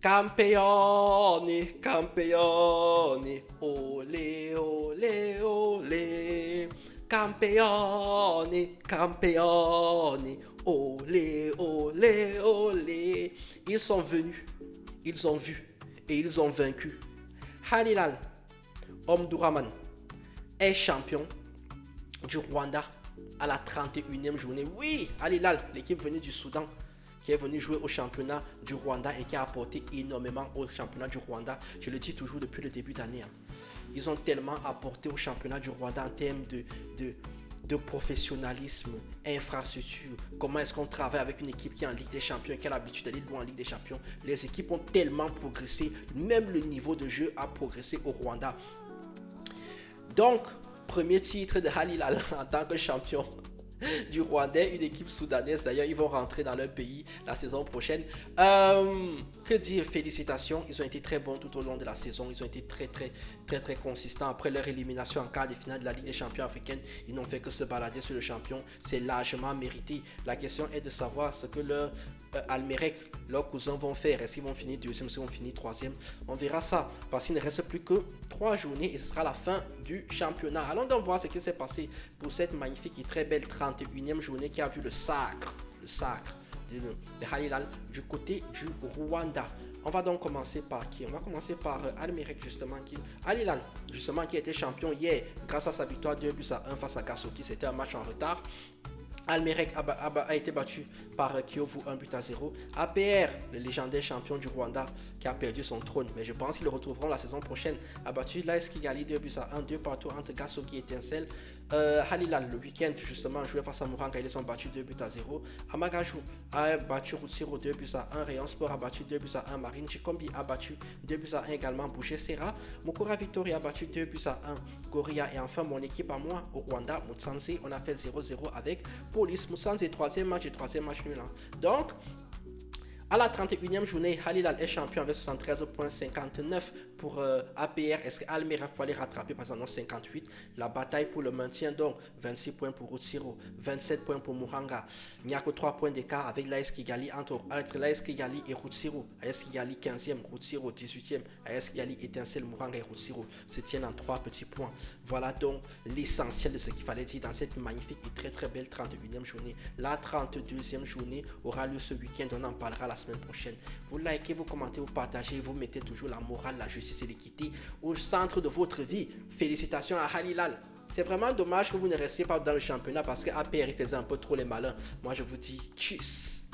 Campione, campione, ole, ole, ole. Campione, campione, ole, ole, ole. Ils sont venus, ils ont vu et ils ont vaincu. Halilal Omdurman est champion du Rwanda à la 31e journée. Oui, Halilal, l'équipe venue du Soudan, qui est venu jouer au championnat du Rwanda et qui a apporté énormément au championnat du Rwanda. Je le dis toujours depuis le début d'année. Ils ont tellement apporté au championnat du Rwanda en termes de professionnalisme, infrastructure, comment est-ce qu'on travaille avec une équipe qui est en Ligue des Champions, qui a l'habitude d'aller loin en Ligue des Champions. Les équipes ont tellement progressé, même le niveau de jeu a progressé au Rwanda. Donc, premier titre de Halilal en tant que champion du Rwandais, une équipe soudanaise. D'ailleurs, ils vont rentrer dans leur pays la saison prochaine. Que dire, félicitations. Ils ont été très bons tout au long de la saison. Ils ont été très consistants. Après leur élimination en quart de finale de la Ligue des Champions africaine, ils n'ont fait que se balader sur le champion. C'est largement mérité. La question est de savoir ce que leur Almerek, leurs cousins vont faire. Est-ce qu'ils vont finir deuxième, est-ce qu'ils vont finir troisième? On verra ça. Parce qu'il ne reste plus que 3 journées et ce sera la fin du championnat. Allons donc voir ce qui s'est passé pour cette magnifique et très belle 31e journée qui a vu le sacre de Halilal du côté du Rwanda. On va donc commencer par qui? On va commencer par Almerek justement Halilal justement qui a été champion hier grâce à sa victoire 2-1 face à Gasoki. C'était un match en retard. Almerek a été battu par Kiyovu 1-0. APR, le légendaire champion du Rwanda, qui a perdu son trône, mais je pense qu'ils le retrouveront la saison prochaine, a battu l'AS Kigali 2-1, 2 partout entre Gasogi et Etincelle. Halilal, le week-end, justement, jouait face à Mouranga, ils sont battus 2-0. Amagaju a battu Rutsiro 2-1. Rayon Sport a battu 2-1. Marine Chikombi a battu 2-1 également. Boucher Serra. Mukura Victory a battu 2-1. Gorilla. Et enfin, mon équipe à moi, au Rwanda, Mutsanze, on a fait 0-0 avec Police. Mutsanze, troisième match nul. Donc, à la 31e journée, Halilal est champion avec 73,59 pour APR. Est-ce qu'Almera peut aller rattraper par exemple 58? La bataille pour le maintien, donc 26 points pour Rutsiro, 27 points pour Muhanga. Il n'y a que 3 points d'écart avec l'AS Kigali entre l'AS Kigali et Rutsiro. AS Kigali 15e, Rutsiro 18e. AS Kigali, Étincelle, Muhanga et Rutsiro se tiennent en 3 petits points. Voilà donc l'essentiel de ce qu'il fallait dire dans cette magnifique et très belle 31e journée. La 32e journée aura lieu ce week-end. On en parlera la semaine prochaine. Vous likez, vous commentez, vous partagez, vous mettez toujours la morale, la justice et l'équité au centre de votre vie. Félicitations à Halilal. C'est vraiment dommage que vous ne restiez pas dans le championnat parce que APR faisait un peu trop les malins. Moi je vous dis tchuss.